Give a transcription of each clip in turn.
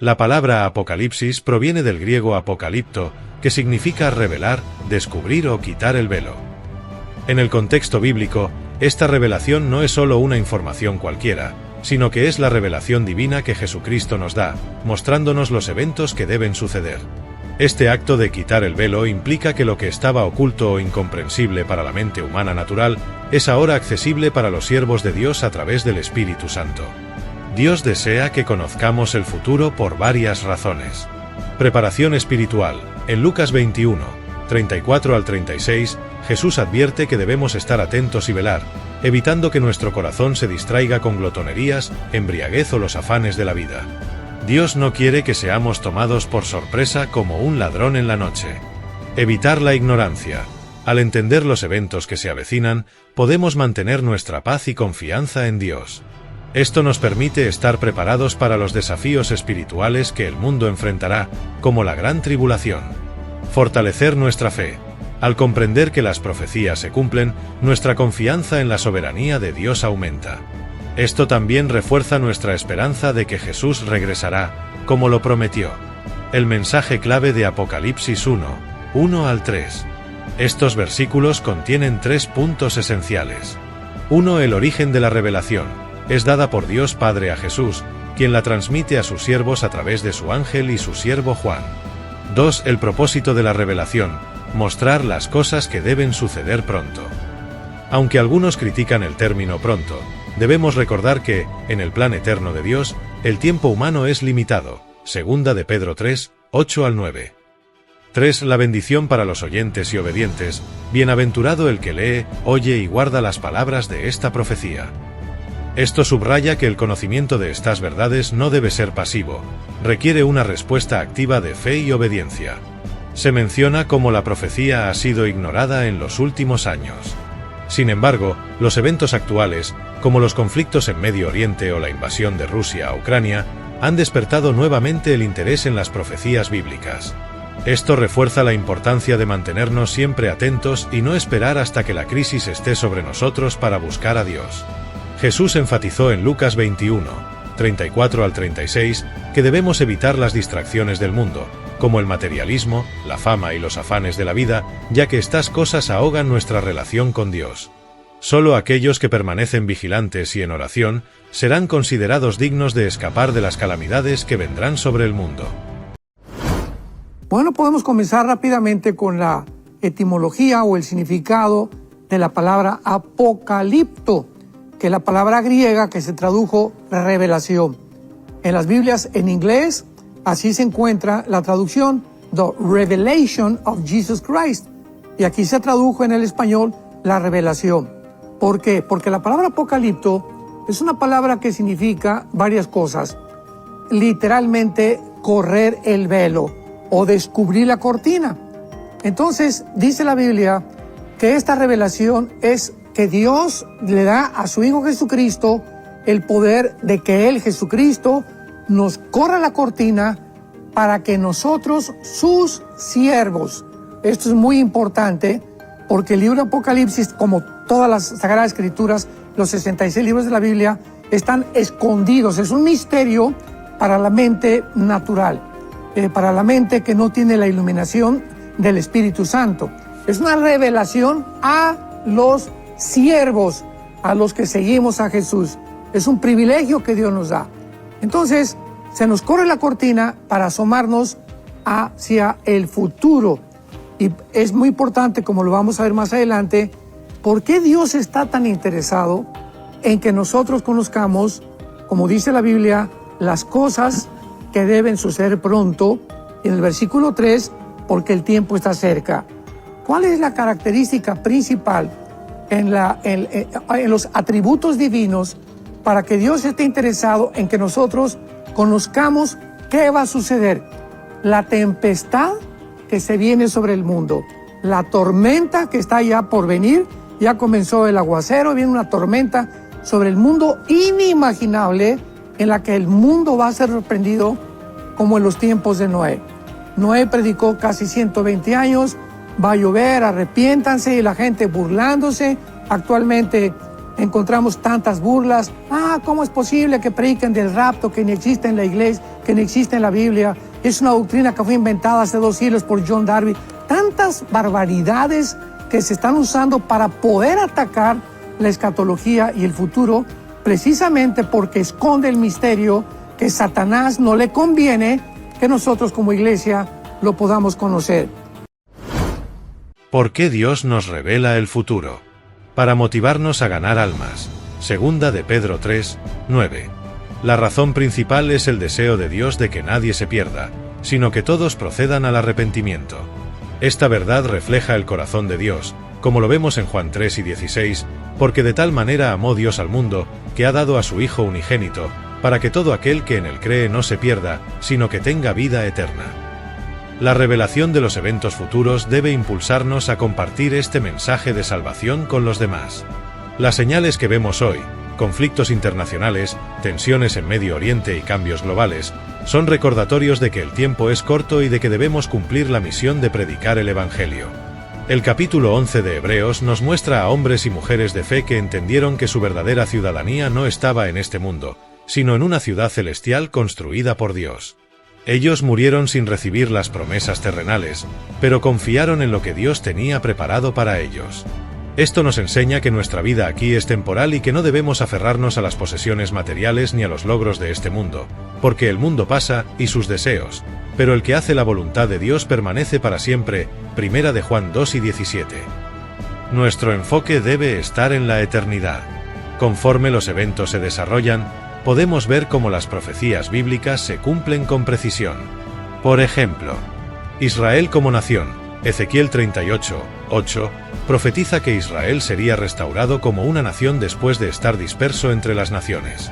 La palabra Apocalipsis proviene del griego apocalipto, que significa revelar, descubrir o quitar el velo. En el contexto bíblico, esta revelación no es solo una información cualquiera, sino que es la revelación divina que Jesucristo nos da, mostrándonos los eventos que deben suceder. Este acto de quitar el velo implica que lo que estaba oculto o incomprensible para la mente humana natural es ahora accesible para los siervos de Dios a través del Espíritu Santo. Dios desea que conozcamos el futuro por varias razones. Preparación espiritual. En Lucas 21, 34 al 36, Jesús advierte que debemos estar atentos y velar, evitando que nuestro corazón se distraiga con glotonerías, embriaguez o los afanes de la vida. Dios no quiere que seamos tomados por sorpresa como un ladrón en la noche. Evitar la ignorancia. Al entender los eventos que se avecinan, podemos mantener nuestra paz y confianza en Dios. Esto nos permite estar preparados para los desafíos espirituales que el mundo enfrentará, como la gran tribulación. Fortalecer nuestra fe. Al comprender que las profecías se cumplen, nuestra confianza en la soberanía de Dios aumenta. Esto también refuerza nuestra esperanza de que Jesús regresará, como lo prometió. El mensaje clave de Apocalipsis 1, 1 al 3. Estos versículos contienen 3 puntos esenciales. 1. El origen de la revelación. Es dada por Dios Padre a Jesús, quien la transmite a sus siervos a través de su ángel y su siervo Juan. 2. El propósito de la revelación. Mostrar las cosas que deben suceder pronto. Aunque algunos critican el término pronto, debemos recordar que, en el plan eterno de Dios, el tiempo humano es limitado. Segunda de Pedro 3, 8 al 9. 3. La bendición para los oyentes y obedientes. Bienaventurado el que lee, oye y guarda las palabras de esta profecía. Esto subraya que el conocimiento de estas verdades no debe ser pasivo, requiere una respuesta activa de fe y obediencia. Se menciona cómo la profecía ha sido ignorada en los últimos años. Sin embargo, los eventos actuales, como los conflictos en Medio Oriente o la invasión de Rusia a Ucrania, han despertado nuevamente el interés en las profecías bíblicas. Esto refuerza la importancia de mantenernos siempre atentos y no esperar hasta que la crisis esté sobre nosotros para buscar a Dios. Jesús enfatizó en Lucas 21, 34 al 36, que debemos evitar las distracciones del mundo, como el materialismo, la fama y los afanes de la vida, ya que estas cosas ahogan nuestra relación con Dios. Solo aquellos que permanecen vigilantes y en oración serán considerados dignos de escapar de las calamidades que vendrán sobre el mundo. Bueno, podemos comenzar rápidamente con la etimología o el significado de la palabra apocalipto, que es la palabra griega que se tradujo revelación. En las Biblias en inglés, así se encuentra la traducción The Revelation of Jesus Christ. Y aquí se tradujo en el español la revelación. ¿Por qué? Porque la palabra apocalipto es una palabra que significa varias cosas. Literalmente, correr el velo o descubrir la cortina. Entonces, dice la Biblia que esta revelación es que Dios le da a su Hijo Jesucristo el poder de que Él, Jesucristo, nos corra la cortina para que nosotros, sus siervos. Esto es muy importante porque el libro de Apocalipsis, como todas las Sagradas Escrituras, los 66 libros de la Biblia, están escondidos. Es un misterio para la mente natural, para la mente que no tiene la iluminación del Espíritu Santo. Es una revelación a los siervos, a los que seguimos a Jesús. Es un privilegio que Dios nos da. Entonces, se nos corre la cortina para asomarnos hacia el futuro. Y es muy importante, como lo vamos a ver más adelante, por qué Dios está tan interesado en que nosotros conozcamos, como dice la Biblia, las cosas que deben suceder pronto. En el versículo 3, porque el tiempo está cerca. ¿Cuál es la característica principal en los atributos divinos para que Dios esté interesado en que nosotros conozcamos qué va a suceder? La tempestad que se viene sobre el mundo, la tormenta que está ya por venir, ya comenzó el aguacero, viene una tormenta sobre el mundo inimaginable en la que el mundo va a ser sorprendido como en los tiempos de Noé. Noé predicó casi 120 años, va a llover, arrepiéntanse, y la gente burlándose. Actualmente encontramos tantas burlas. ¿Cómo es posible que prediquen del rapto que ni existe en la iglesia, que ni existe en la Biblia? Es una doctrina que fue inventada hace 2 siglos por John Darby. Tantas barbaridades que se están usando para poder atacar la escatología y el futuro, precisamente porque esconde el misterio que a Satanás no le conviene que nosotros como iglesia lo podamos conocer. ¿Por qué Dios nos revela el futuro? Para motivarnos a ganar almas. Segunda de Pedro 3, 9. La razón principal es el deseo de Dios de que nadie se pierda, sino que todos procedan al arrepentimiento. Esta verdad refleja el corazón de Dios, como lo vemos en Juan 3 y 16, porque de tal manera amó Dios al mundo, que ha dado a su Hijo unigénito, para que todo aquel que en él cree no se pierda, sino que tenga vida eterna. La revelación de los eventos futuros debe impulsarnos a compartir este mensaje de salvación con los demás. Las señales que vemos hoy, conflictos internacionales, tensiones en Medio Oriente y cambios globales, son recordatorios de que el tiempo es corto y de que debemos cumplir la misión de predicar el Evangelio. El capítulo 11 de Hebreos nos muestra a hombres y mujeres de fe que entendieron que su verdadera ciudadanía no estaba en este mundo, sino en una ciudad celestial construida por Dios. Ellos murieron sin recibir las promesas terrenales, pero confiaron en lo que Dios tenía preparado para ellos. Esto nos enseña que nuestra vida aquí es temporal y que no debemos aferrarnos a las posesiones materiales ni a los logros de este mundo, porque el mundo pasa y sus deseos, pero el que hace la voluntad de Dios permanece para siempre. Primera de Juan 2 y 17. Nuestro enfoque debe estar en la eternidad. Conforme los eventos se desarrollan, podemos ver cómo las profecías bíblicas se cumplen con precisión. Por ejemplo, Israel como nación. Ezequiel 38, 8, profetiza que Israel sería restaurado como una nación después de estar disperso entre las naciones.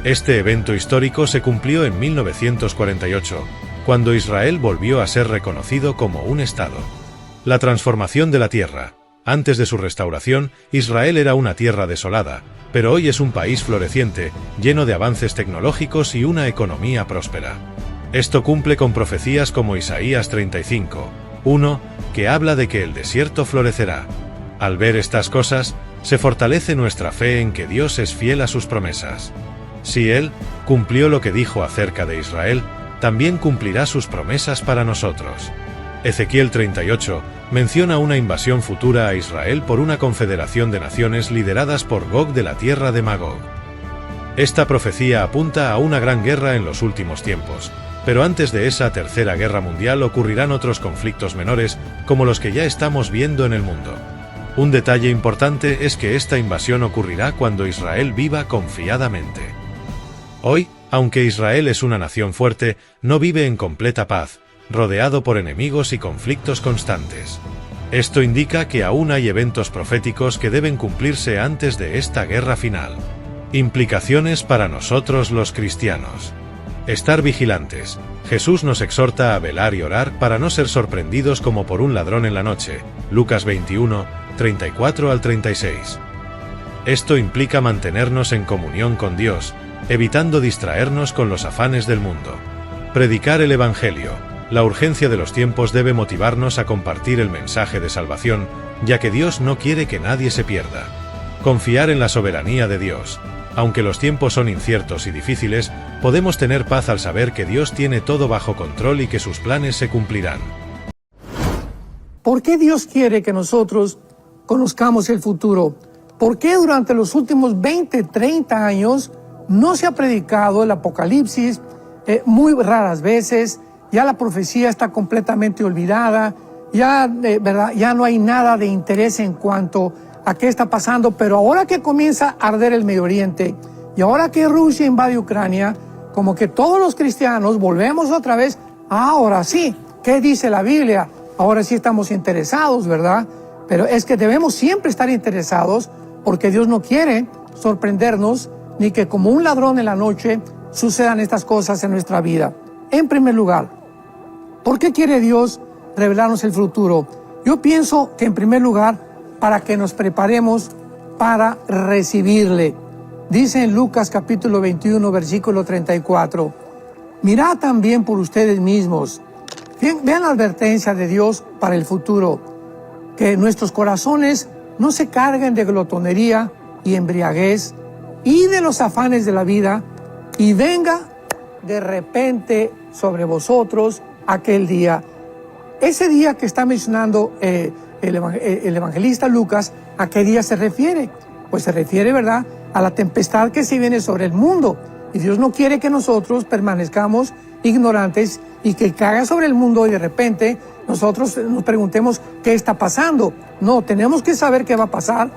Este evento histórico se cumplió en 1948, cuando Israel volvió a ser reconocido como un Estado. La transformación de la tierra. Antes de su restauración, Israel era una tierra desolada, pero hoy es un país floreciente, lleno de avances tecnológicos y una economía próspera. Esto cumple con profecías como Isaías 35, 1, que habla de que el desierto florecerá. Al ver estas cosas, se fortalece nuestra fe en que Dios es fiel a sus promesas. Si Él cumplió lo que dijo acerca de Israel, también cumplirá sus promesas para nosotros. Ezequiel 38 menciona una invasión futura a Israel por una confederación de naciones lideradas por Gog de la tierra de Magog. Esta profecía apunta a una gran guerra en los últimos tiempos, pero antes de esa tercera guerra mundial ocurrirán otros conflictos menores, como los que ya estamos viendo en el mundo. Un detalle importante es que esta invasión ocurrirá cuando Israel viva confiadamente. Hoy, aunque Israel es una nación fuerte, no vive en completa paz, rodeado por enemigos y conflictos constantes. Esto indica que aún hay eventos proféticos que deben cumplirse antes de esta guerra final. Implicaciones para nosotros los cristianos. Estar vigilantes. Jesús nos exhorta a velar y orar para no ser sorprendidos como por un ladrón en la noche. Lucas 21, 34 al 36. Esto implica mantenernos en comunión con Dios, evitando distraernos con los afanes del mundo. Predicar el Evangelio. La urgencia de los tiempos debe motivarnos a compartir el mensaje de salvación, ya que Dios no quiere que nadie se pierda. Confiar en la soberanía de Dios. Aunque los tiempos son inciertos y difíciles, podemos tener paz al saber que Dios tiene todo bajo control y que sus planes se cumplirán. ¿Por qué Dios quiere que nosotros conozcamos el futuro? ¿Por qué durante los últimos 20, 30 años no se ha predicado el Apocalipsis? Muy raras veces, ya la profecía está completamente olvidada, ya no hay nada de interés en cuanto a qué está pasando, pero ahora que comienza a arder el Medio Oriente y ahora que Rusia invade Ucrania, como que todos los cristianos volvemos otra vez, ahora sí, ¿qué dice la Biblia? Ahora sí estamos interesados, ¿verdad? Pero es que debemos siempre estar interesados porque Dios no quiere sorprendernos ni que como un ladrón en la noche sucedan estas cosas en nuestra vida. En primer lugar, ¿por qué quiere Dios revelarnos el futuro? Yo pienso que en primer lugar, para que nos preparemos para recibirle. Dice en Lucas capítulo 21, versículo 34, mirad también por ustedes mismos. Vean la advertencia de Dios para el futuro, que nuestros corazones no se carguen de glotonería y embriaguez y de los afanes de la vida, y venga de repente sobre vosotros aquel día. Ese día que está mencionando el evangelista Lucas, ¿a qué día se refiere? Pues se refiere, ¿verdad?, a la tempestad que se viene sobre el mundo. Y Dios no quiere que nosotros permanezcamos ignorantes y que caiga sobre el mundo y de repente nosotros nos preguntemos qué está pasando. No, tenemos que saber qué va a pasar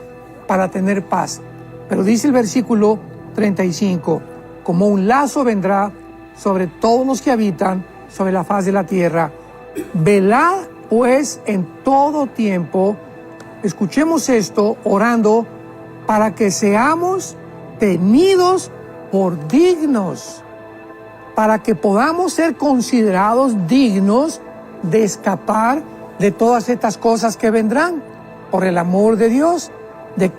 para tener paz. Pero dice el versículo 35, como un lazo vendrá sobre todos los que habitan sobre la faz de la tierra. Velad pues en todo tiempo, escuchemos esto, orando para que seamos tenidos por dignos, para que podamos ser considerados dignos de escapar de todas estas cosas que vendrán, por el amor de Dios. ¿De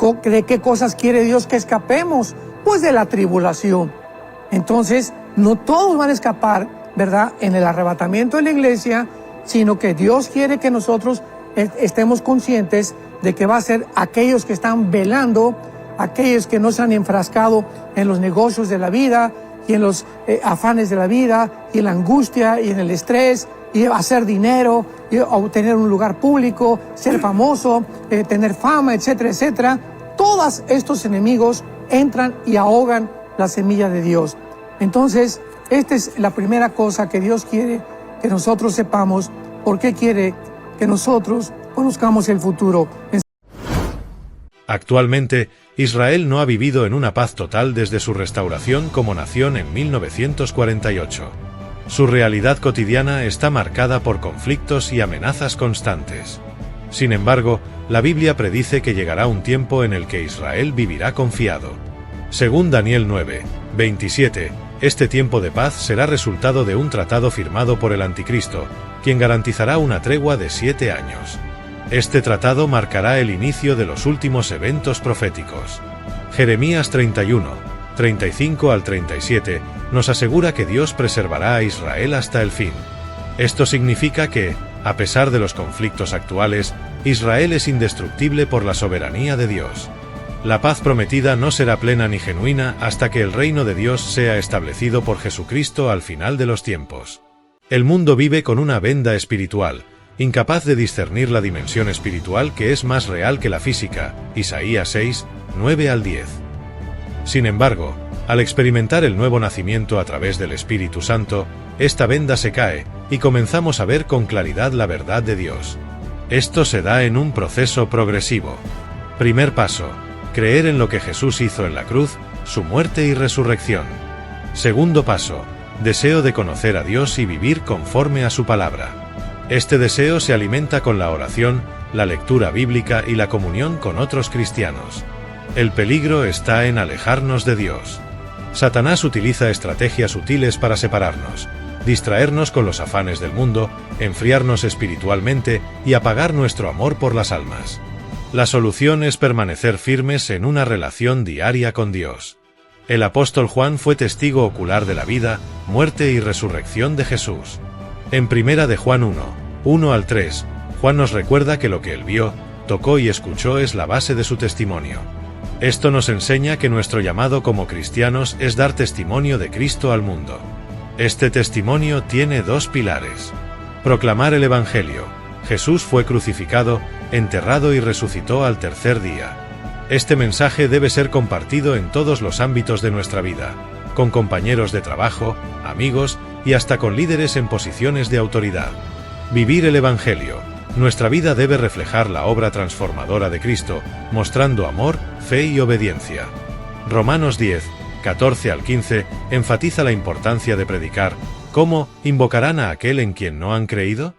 qué cosas quiere Dios que escapemos? Pues de la tribulación. Entonces, no todos van a escapar, ¿verdad?, en el arrebatamiento de la iglesia, sino que Dios quiere que nosotros estemos conscientes de que va a ser aquellos que están velando, aquellos que no se han enfrascado en los negocios de la vida y en los afanes de la vida y en la angustia y en el estrés y hacer dinero y obtener un lugar público, ser famoso, tener fama, etcétera, etcétera. Todos estos enemigos entran y ahogan la semilla de Dios. Entonces, esta es la primera cosa que Dios quiere que nosotros sepamos, porque quiere que nosotros conozcamos el futuro. Actualmente, Israel no ha vivido en una paz total desde su restauración como nación en 1948. Su realidad cotidiana está marcada por conflictos y amenazas constantes. Sin embargo, la Biblia predice que llegará un tiempo en el que Israel vivirá confiado. Según Daniel 9, 27, este tiempo de paz será resultado de un tratado firmado por el Anticristo, quien garantizará una tregua de 7 años. Este tratado marcará el inicio de los últimos eventos proféticos. Jeremías 31, 35 al 37, nos asegura que Dios preservará a Israel hasta el fin. Esto significa que, a pesar de los conflictos actuales, Israel es indestructible por la soberanía de Dios. La paz prometida no será plena ni genuina hasta que el reino de Dios sea establecido por Jesucristo al final de los tiempos. El mundo vive con una venda espiritual, incapaz de discernir la dimensión espiritual que es más real que la física, Isaías 6, 9 al 10. Sin embargo, al experimentar el nuevo nacimiento a través del Espíritu Santo, esta venda se cae, y comenzamos a ver con claridad la verdad de Dios. Esto se da en un proceso progresivo. Primer paso: creer en lo que Jesús hizo en la cruz, su muerte y resurrección. Segundo paso: deseo de conocer a Dios y vivir conforme a su palabra. Este deseo se alimenta con la oración, la lectura bíblica y la comunión con otros cristianos. El peligro está en alejarnos de Dios. Satanás utiliza estrategias sutiles para separarnos, distraernos con los afanes del mundo, enfriarnos espiritualmente y apagar nuestro amor por las almas. La solución es permanecer firmes en una relación diaria con Dios. El apóstol Juan fue testigo ocular de la vida, muerte y resurrección de Jesús. En Primera de Juan 1, 1 al 3, Juan nos recuerda que lo que él vio, tocó y escuchó es la base de su testimonio. Esto nos enseña que nuestro llamado como cristianos es dar testimonio de Cristo al mundo. Este testimonio tiene dos pilares. Proclamar el Evangelio. Jesús fue crucificado, enterrado y resucitó al tercer día. Este mensaje debe ser compartido en todos los ámbitos de nuestra vida, con compañeros de trabajo, amigos y hasta con líderes en posiciones de autoridad. Vivir el Evangelio. Nuestra vida debe reflejar la obra transformadora de Cristo, mostrando amor, fe y obediencia. Romanos 10, 14 al 15, enfatiza la importancia de predicar. ¿Cómo invocarán a aquel en quien no han creído?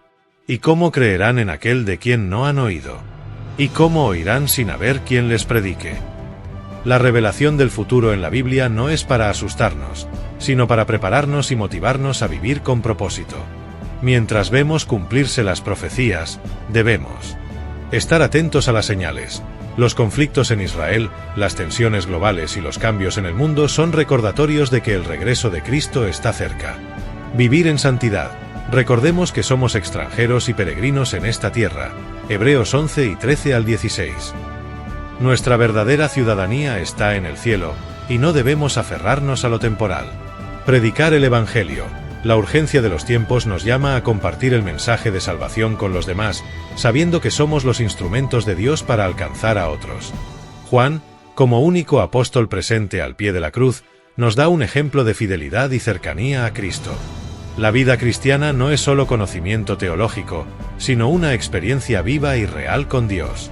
¿Y cómo creerán en aquel de quien no han oído? ¿Y cómo oirán sin haber quien les predique? La revelación del futuro en la Biblia no es para asustarnos, sino para prepararnos y motivarnos a vivir con propósito. Mientras vemos cumplirse las profecías, debemos estar atentos a las señales. Los conflictos en Israel, las tensiones globales y los cambios en el mundo son recordatorios de que el regreso de Cristo está cerca. Vivir en santidad. Recordemos que somos extranjeros y peregrinos en esta tierra. Hebreos 11 y 13 al 16. Nuestra verdadera ciudadanía está en el cielo, y no debemos aferrarnos a lo temporal. Predicar el Evangelio. La urgencia de los tiempos nos llama a compartir el mensaje de salvación con los demás, sabiendo que somos los instrumentos de Dios para alcanzar a otros. Juan, como único apóstol presente al pie de la cruz, nos da un ejemplo de fidelidad y cercanía a Cristo. La vida cristiana no es solo conocimiento teológico, sino una experiencia viva y real con Dios.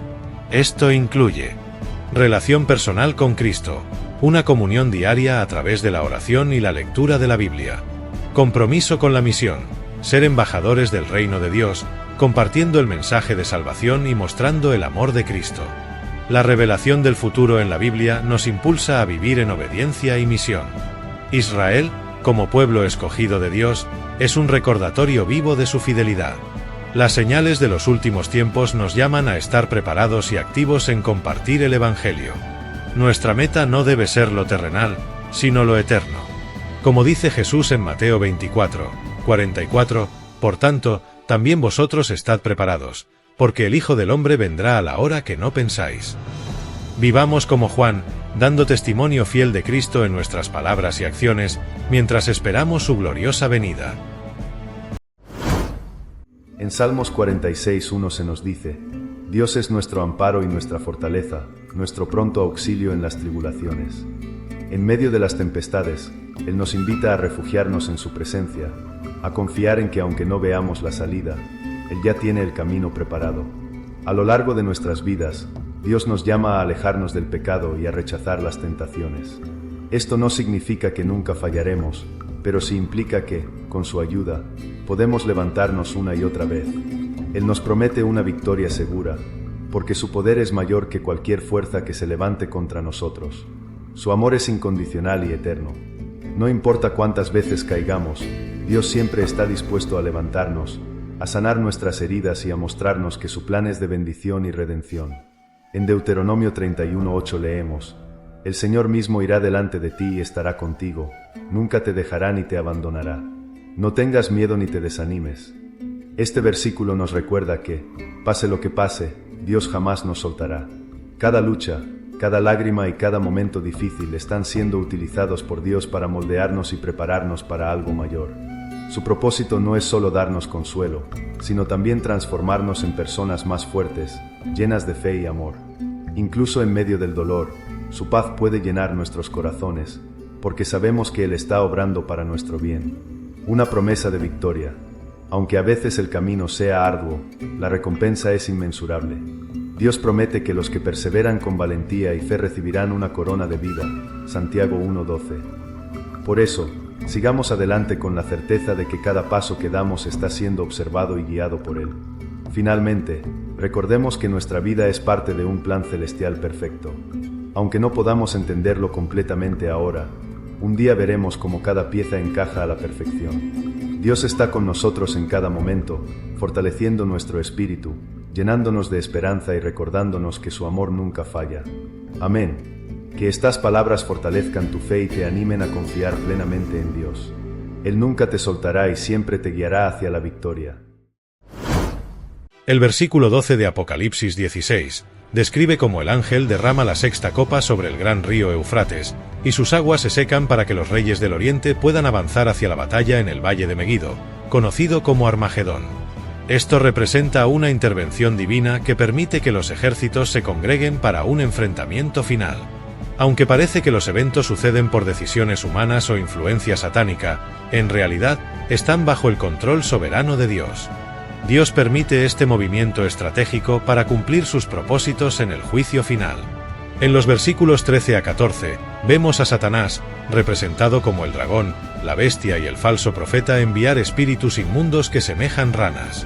Esto incluye relación personal con Cristo, una comunión diaria a través de la oración y la lectura de la Biblia, compromiso con la misión, ser embajadores del reino de Dios, compartiendo el mensaje de salvación y mostrando el amor de Cristo. La revelación del futuro en la Biblia nos impulsa a vivir en obediencia y misión. Israel, como pueblo escogido de Dios, es un recordatorio vivo de su fidelidad. Las señales de los últimos tiempos nos llaman a estar preparados y activos en compartir el Evangelio. Nuestra meta no debe ser lo terrenal, sino lo eterno. Como dice Jesús en Mateo 24:44, por tanto, también vosotros estad preparados, porque el Hijo del Hombre vendrá a la hora que no pensáis. Vivamos como Juan, dando testimonio fiel de Cristo en nuestras palabras y acciones, mientras esperamos su gloriosa venida. En Salmos 46:1 se nos dice: Dios es nuestro amparo y nuestra fortaleza, nuestro pronto auxilio en las tribulaciones. En medio de las tempestades, Él nos invita a refugiarnos en su presencia, a confiar en que aunque no veamos la salida, Él ya tiene el camino preparado. A lo largo de nuestras vidas, Dios nos llama a alejarnos del pecado y a rechazar las tentaciones. Esto no significa que nunca fallaremos, pero sí implica que, con su ayuda, podemos levantarnos una y otra vez. Él nos promete una victoria segura, porque su poder es mayor que cualquier fuerza que se levante contra nosotros. Su amor es incondicional y eterno. No importa cuántas veces caigamos, Dios siempre está dispuesto a levantarnos, a sanar nuestras heridas y a mostrarnos que su plan es de bendición y redención. En Deuteronomio 31:8 leemos: El Señor mismo irá delante de ti y estará contigo, nunca te dejará ni te abandonará. No tengas miedo ni te desanimes. Este versículo nos recuerda que, pase lo que pase, Dios jamás nos soltará. Cada lucha, cada lágrima y cada momento difícil están siendo utilizados por Dios para moldearnos y prepararnos para algo mayor. Su propósito no es solo darnos consuelo, sino también transformarnos en personas más fuertes, llenas de fe y amor. Incluso en medio del dolor, su paz puede llenar nuestros corazones, porque sabemos que Él está obrando para nuestro bien. Una promesa de victoria. Aunque a veces el camino sea arduo, la recompensa es inmensurable. Dios promete que los que perseveran con valentía y fe recibirán una corona de vida. Santiago 1:12. Por eso, sigamos adelante con la certeza de que cada paso que damos está siendo observado y guiado por Él. Finalmente, recordemos que nuestra vida es parte de un plan celestial perfecto. Aunque no podamos entenderlo completamente ahora, un día veremos cómo cada pieza encaja a la perfección. Dios está con nosotros en cada momento, fortaleciendo nuestro espíritu, llenándonos de esperanza y recordándonos que su amor nunca falla. Amén. Que estas palabras fortalezcan tu fe y te animen a confiar plenamente en Dios. Él nunca te soltará y siempre te guiará hacia la victoria. El versículo 12 de Apocalipsis 16 describe cómo el ángel derrama la sexta copa sobre el gran río Eufrates, y sus aguas se secan para que los reyes del oriente puedan avanzar hacia la batalla en el valle de Megido, conocido como Armagedón. Esto representa una intervención divina que permite que los ejércitos se congreguen para un enfrentamiento final. Aunque parece que los eventos suceden por decisiones humanas o influencia satánica, en realidad están bajo el control soberano de Dios. Dios permite este movimiento estratégico para cumplir sus propósitos en el juicio final. En los versículos 13 a 14, vemos a Satanás, representado como el dragón, la bestia y el falso profeta, enviar espíritus inmundos que semejan ranas.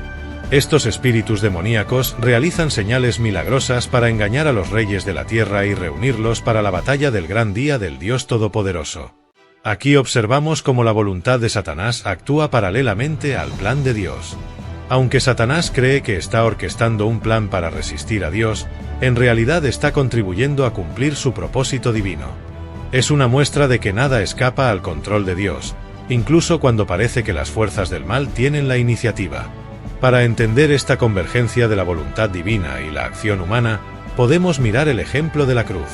Estos espíritus demoníacos realizan señales milagrosas para engañar a los reyes de la tierra y reunirlos para la batalla del gran día del Dios Todopoderoso. Aquí observamos cómo la voluntad de Satanás actúa paralelamente al plan de Dios. Aunque Satanás cree que está orquestando un plan para resistir a Dios, en realidad está contribuyendo a cumplir su propósito divino. Es una muestra de que nada escapa al control de Dios, incluso cuando parece que las fuerzas del mal tienen la iniciativa. Para entender esta convergencia de la voluntad divina y la acción humana, podemos mirar el ejemplo de la cruz.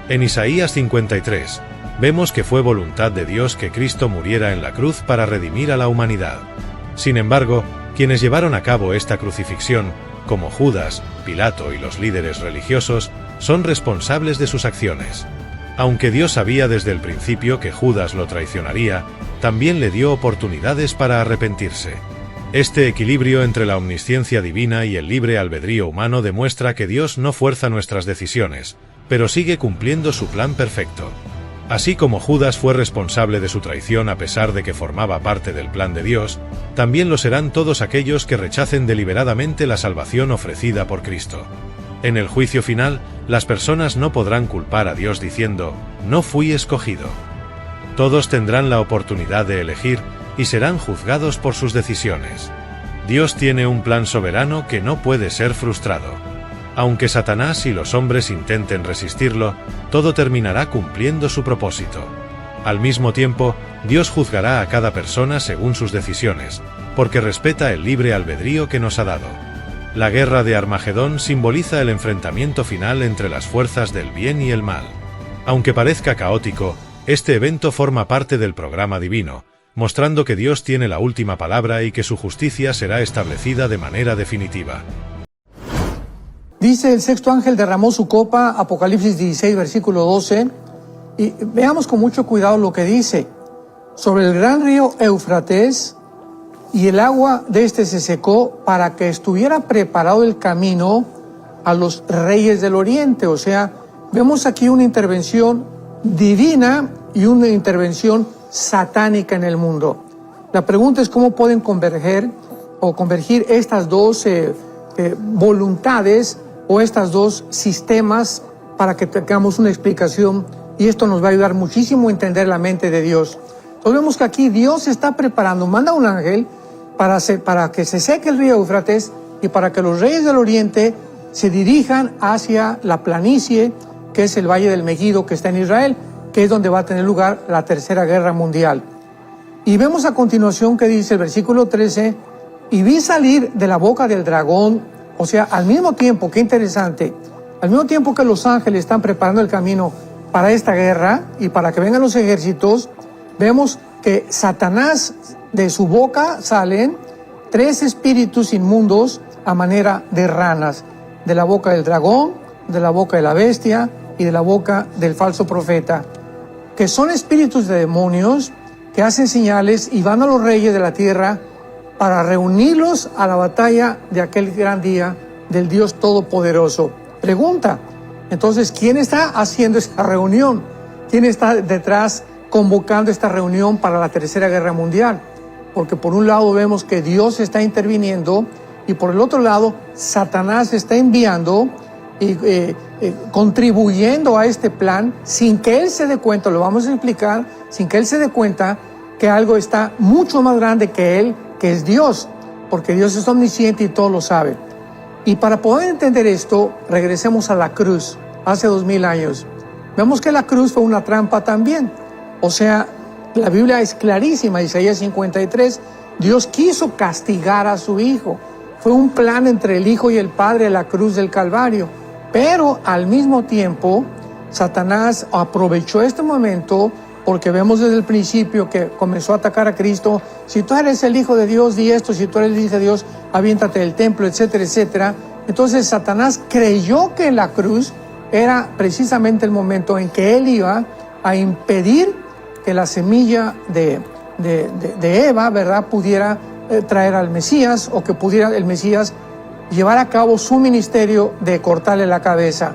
En Isaías 53, vemos que fue voluntad de Dios que Cristo muriera en la cruz para redimir a la humanidad. Sin embargo, quienes llevaron a cabo esta crucifixión, como Judas, Pilato y los líderes religiosos, son responsables de sus acciones. Aunque Dios sabía desde el principio que Judas lo traicionaría, también le dio oportunidades para arrepentirse. Este equilibrio entre la omnisciencia divina y el libre albedrío humano demuestra que Dios no fuerza nuestras decisiones, pero sigue cumpliendo su plan perfecto. Así como Judas fue responsable de su traición a pesar de que formaba parte del plan de Dios, también lo serán todos aquellos que rechacen deliberadamente la salvación ofrecida por Cristo. En el juicio final, las personas no podrán culpar a Dios diciendo, «No fui escogido». Todos tendrán la oportunidad de elegir y serán juzgados por sus decisiones. Dios tiene un plan soberano que no puede ser frustrado. Aunque Satanás y los hombres intenten resistirlo, todo terminará cumpliendo su propósito. Al mismo tiempo, Dios juzgará a cada persona según sus decisiones, porque respeta el libre albedrío que nos ha dado. La guerra de Armagedón simboliza el enfrentamiento final entre las fuerzas del bien y el mal. Aunque parezca caótico, este evento forma parte del programa divino, mostrando que Dios tiene la última palabra y que su justicia será establecida de manera definitiva. Dice: el sexto ángel derramó su copa, Apocalipsis 16, versículo 12, y veamos con mucho cuidado lo que dice. Sobre el gran río Éufrates, y el agua de este se secó para que estuviera preparado el camino a los reyes del oriente. O sea, vemos aquí una intervención divina y una intervención satánica en el mundo. La pregunta es cómo pueden convergir estas dos voluntades o estos dos sistemas para que tengamos una explicación, y esto nos va a ayudar muchísimo a entender la mente de Dios. Entonces vemos que aquí Dios está preparando, manda un ángel para que se seque el río Éufrates y para que los reyes del oriente se dirijan hacia la planicie, que es el Valle del Megido, que está en Israel, que es donde va a tener lugar la Tercera Guerra Mundial. Y vemos a continuación que dice el versículo 13, y vi salir de la boca del dragón. O sea, al mismo tiempo, qué interesante, al mismo tiempo que los ángeles están preparando el camino para esta guerra y para que vengan los ejércitos, vemos que Satanás, de su boca salen 3 espíritus inmundos a manera de ranas, de la boca del dragón, de la boca de la bestia y de la boca del falso profeta, que son espíritus de demonios que hacen señales y van a los reyes de la tierra para reunirlos a la batalla de aquel gran día del Dios Todopoderoso. Pregunta, entonces, ¿quién está haciendo esta reunión? ¿Quién está detrás convocando esta reunión para la Tercera Guerra Mundial? Porque por un lado vemos que Dios está interviniendo y por el otro lado Satanás está enviando y contribuyendo a este plan sin que él se dé cuenta, lo vamos a explicar, sin que él se dé cuenta que algo está mucho más grande que él, que es Dios, porque Dios es omnisciente y todo lo sabe. Y para poder entender esto, regresemos a la cruz, hace 2000 años. Vemos que la cruz fue una trampa también. O sea, la Biblia es clarísima, Isaías 53, Dios quiso castigar a su Hijo. Fue un plan entre el Hijo y el Padre, la cruz del Calvario. Pero al mismo tiempo, Satanás aprovechó este momento, porque vemos desde el principio que comenzó a atacar a Cristo. Si tú eres el Hijo de Dios, di esto. Si tú eres el Hijo de Dios, aviéntate del templo, etcétera, etcétera. Entonces Satanás creyó que la cruz era precisamente el momento en que él iba a impedir que la semilla de Eva, ¿verdad?, pudiera traer al Mesías, o que pudiera el Mesías llevar a cabo su ministerio de cortarle la cabeza.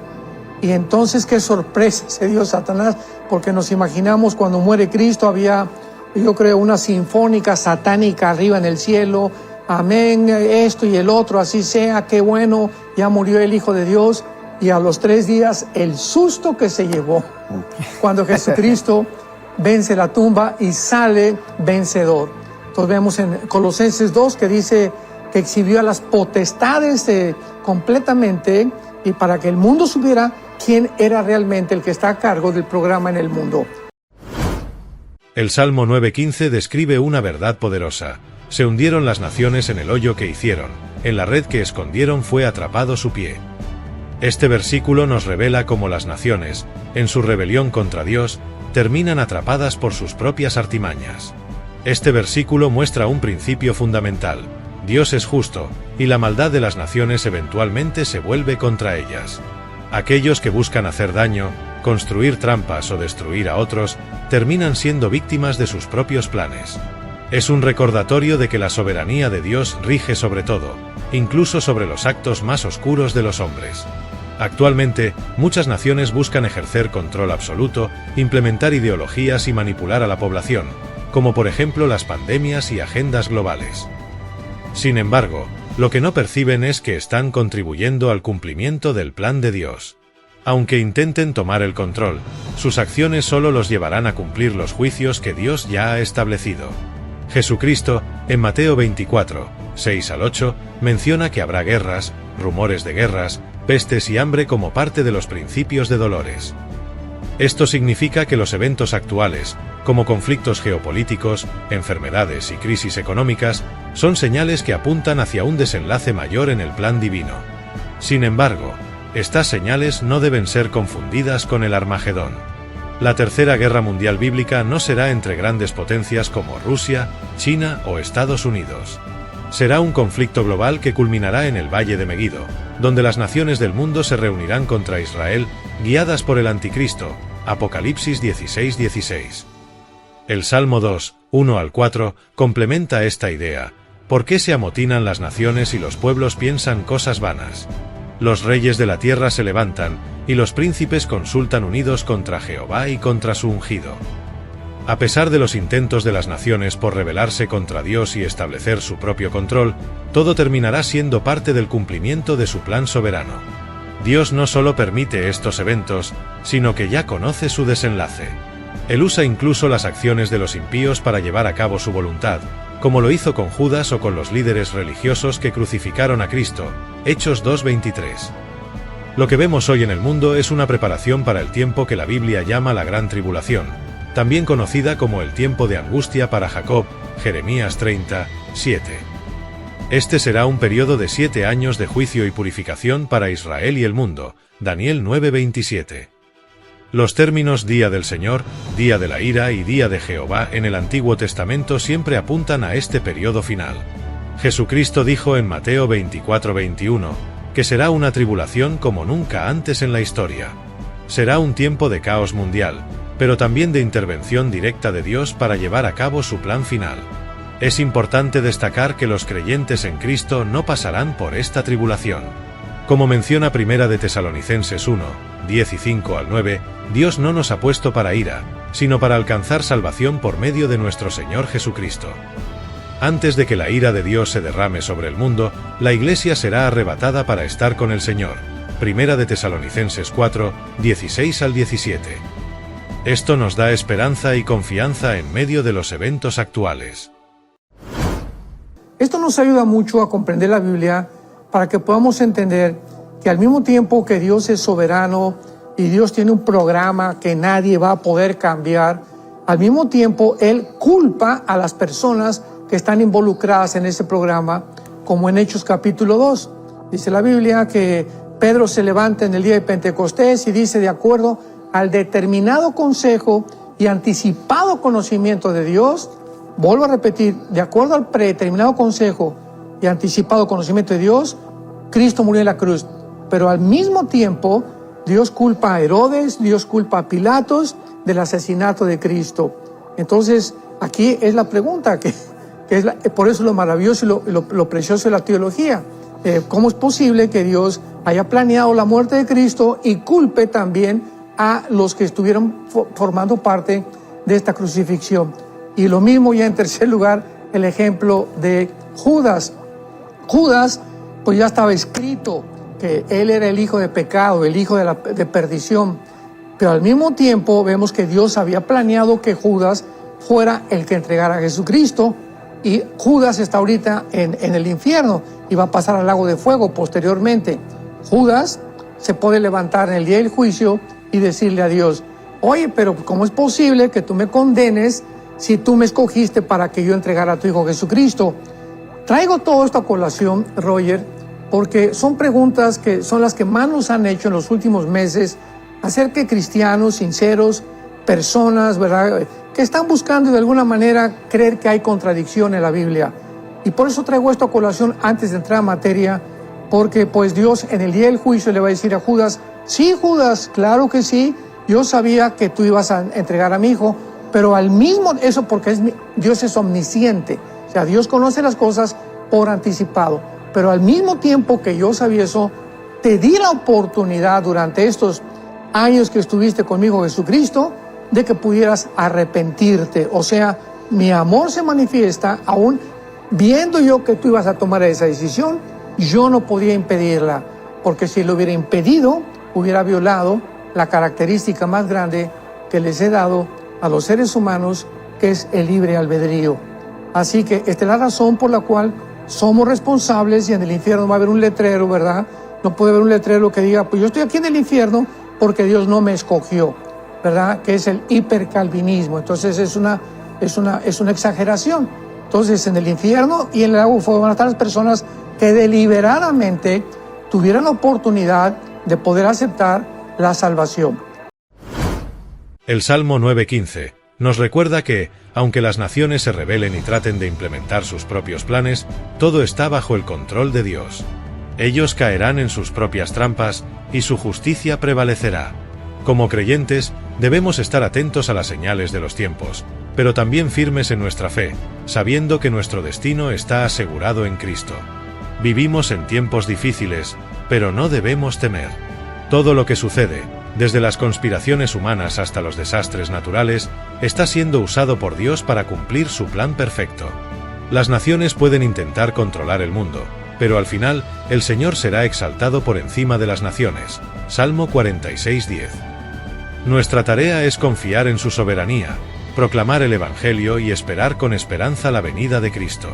Y entonces qué sorpresa se dio Satanás, porque nos imaginamos cuando muere Cristo había, yo creo, una sinfónica satánica arriba en el cielo. Amén, esto y el otro, así sea, qué bueno, ya murió el Hijo de Dios. Y a los 3 días el susto que se llevó cuando Jesucristo vence la tumba y sale vencedor. Entonces vemos en Colosenses 2 que dice que exhibió a las potestades completamente, y para que el mundo supiera quién era realmente el que está a cargo del programa en el mundo. El Salmo 9:15 describe una verdad poderosa. Se hundieron las naciones en el hoyo que hicieron, en la red que escondieron fue atrapado su pie. Este versículo nos revela cómo las naciones, en su rebelión contra Dios, terminan atrapadas por sus propias artimañas. Este versículo muestra un principio fundamental: Dios es justo, y la maldad de las naciones eventualmente se vuelve contra ellas. Aquellos que buscan hacer daño, construir trampas o destruir a otros, terminan siendo víctimas de sus propios planes. Es un recordatorio de que la soberanía de Dios rige sobre todo, incluso sobre los actos más oscuros de los hombres. Actualmente, muchas naciones buscan ejercer control absoluto, implementar ideologías y manipular a la población, como por ejemplo las pandemias y agendas globales. Sin embargo, lo que no perciben es que están contribuyendo al cumplimiento del plan de Dios. Aunque intenten tomar el control, sus acciones solo los llevarán a cumplir los juicios que Dios ya ha establecido. Jesucristo, en Mateo 24, 6 al 8, menciona que habrá guerras, rumores de guerras, pestes y hambre como parte de los principios de dolores. Esto significa que los eventos actuales, como conflictos geopolíticos, enfermedades y crisis económicas, son señales que apuntan hacia un desenlace mayor en el plan divino. Sin embargo, estas señales no deben ser confundidas con el Armagedón. La Tercera Guerra Mundial bíblica no será entre grandes potencias como Rusia, China o Estados Unidos. Será un conflicto global que culminará en el Valle de Megido, donde las naciones del mundo se reunirán contra Israel, guiadas por el Anticristo. Apocalipsis 16:16. El Salmo 2, 1 al 4, complementa esta idea. ¿Por qué se amotinan las naciones y los pueblos piensan cosas vanas? Los reyes de la tierra se levantan, y los príncipes consultan unidos contra Jehová y contra su ungido. A pesar de los intentos de las naciones por rebelarse contra Dios y establecer su propio control, todo terminará siendo parte del cumplimiento de su plan soberano. Dios no solo permite estos eventos, sino que ya conoce su desenlace. Él usa incluso las acciones de los impíos para llevar a cabo su voluntad, como lo hizo con Judas o con los líderes religiosos que crucificaron a Cristo. Hechos 2:23. Lo que vemos hoy en el mundo es una preparación para el tiempo que la Biblia llama la Gran Tribulación, también conocida como el tiempo de angustia para Jacob, Jeremías 30:7. Este será un periodo de 7 años de juicio y purificación para Israel y el mundo, Daniel 9:27. Los términos Día del Señor, Día de la Ira y Día de Jehová en el Antiguo Testamento siempre apuntan a este periodo final. Jesucristo dijo en Mateo 24:21, que será una tribulación como nunca antes en la historia. Será un tiempo de caos mundial, pero también de intervención directa de Dios para llevar a cabo su plan final. Es importante destacar que los creyentes en Cristo no pasarán por esta tribulación. Como menciona Primera de Tesalonicenses 1, 10 y 5 al 9, Dios no nos ha puesto para ira, sino para alcanzar salvación por medio de nuestro Señor Jesucristo. Antes de que la ira de Dios se derrame sobre el mundo, la Iglesia será arrebatada para estar con el Señor. Primera de Tesalonicenses 4, 16 al 17. Esto nos da esperanza y confianza en medio de los eventos actuales. Esto nos ayuda mucho a comprender la Biblia para que podamos entender que al mismo tiempo que Dios es soberano y Dios tiene un programa que nadie va a poder cambiar, al mismo tiempo Él culpa a las personas que están involucradas en ese programa, como en Hechos capítulo 2. Dice la Biblia que Pedro se levanta en el día de Pentecostés y dice, de acuerdo al determinado consejo y anticipado conocimiento de Dios, vuelvo a repetir, de acuerdo al predeterminado consejo y anticipado conocimiento de Dios, Cristo murió en la cruz. Pero al mismo tiempo, Dios culpa a Herodes, Dios culpa a Pilatos del asesinato de Cristo. Entonces, aquí es la pregunta, que es por eso lo maravilloso y lo precioso de la teología. ¿Cómo es posible que Dios haya planeado la muerte de Cristo y culpe también a los que estuvieron formando parte de esta crucifixión? Y lo mismo ya en tercer lugar, el ejemplo de Judas. Judas, pues ya estaba escrito que él era el hijo de pecado, el hijo de perdición. Pero al mismo tiempo vemos que Dios había planeado que Judas fuera el que entregara a Jesucristo. Y Judas está ahorita en el infierno y va a pasar al lago de fuego posteriormente. Judas se puede levantar en el día del juicio y decirle a Dios, oye, pero ¿cómo es posible que tú me condenes si tú me escogiste para que yo entregara a tu Hijo Jesucristo? Traigo todo esto a colación, Roger, porque son preguntas que son las que más nos han hecho en los últimos meses acerca de cristianos sinceros, personas, ¿verdad?, que están buscando de alguna manera creer que hay contradicción en la Biblia. Y por eso traigo esto a colación antes de entrar a materia, porque pues Dios en el día del juicio le va a decir a Judas: sí, Judas, claro que sí, yo sabía que tú ibas a entregar a mi hijo, pero al mismo, eso porque Dios es omnisciente, o sea, Dios conoce las cosas por anticipado, pero al mismo tiempo que yo sabía eso, te di la oportunidad durante estos años que estuviste conmigo, Jesucristo, de que pudieras arrepentirte. O sea, mi amor se manifiesta aún viendo yo que tú ibas a tomar esa decisión. Yo no podía impedirla, porque si lo hubiera impedido, hubiera violado la característica más grande que les he dado a los seres humanos, que es el libre albedrío. Así que esta es la razón por la cual somos responsables, y en el infierno va a haber un letrero, ¿verdad? No puede haber un letrero que diga: pues yo estoy aquí en el infierno porque Dios no me escogió, ¿verdad? Que es el hipercalvinismo. Entonces es una exageración. Entonces en el infierno y en el lago de fuego van a estar las personas que deliberadamente tuvieran la oportunidad de poder aceptar la salvación. El Salmo 9:15 nos recuerda que, aunque las naciones se rebelen y traten de implementar sus propios planes, todo está bajo el control de Dios. Ellos caerán en sus propias trampas y su justicia prevalecerá. Como creyentes, debemos estar atentos a las señales de los tiempos, pero también firmes en nuestra fe, sabiendo que nuestro destino está asegurado en Cristo. Vivimos en tiempos difíciles, pero no debemos temer. Todo lo que sucede, desde las conspiraciones humanas hasta los desastres naturales, está siendo usado por Dios para cumplir su plan perfecto. Las naciones pueden intentar controlar el mundo, pero al final, el Señor será exaltado por encima de las naciones. Salmo 46:10. Nuestra tarea es confiar en su soberanía, proclamar el Evangelio y esperar con esperanza la venida de Cristo.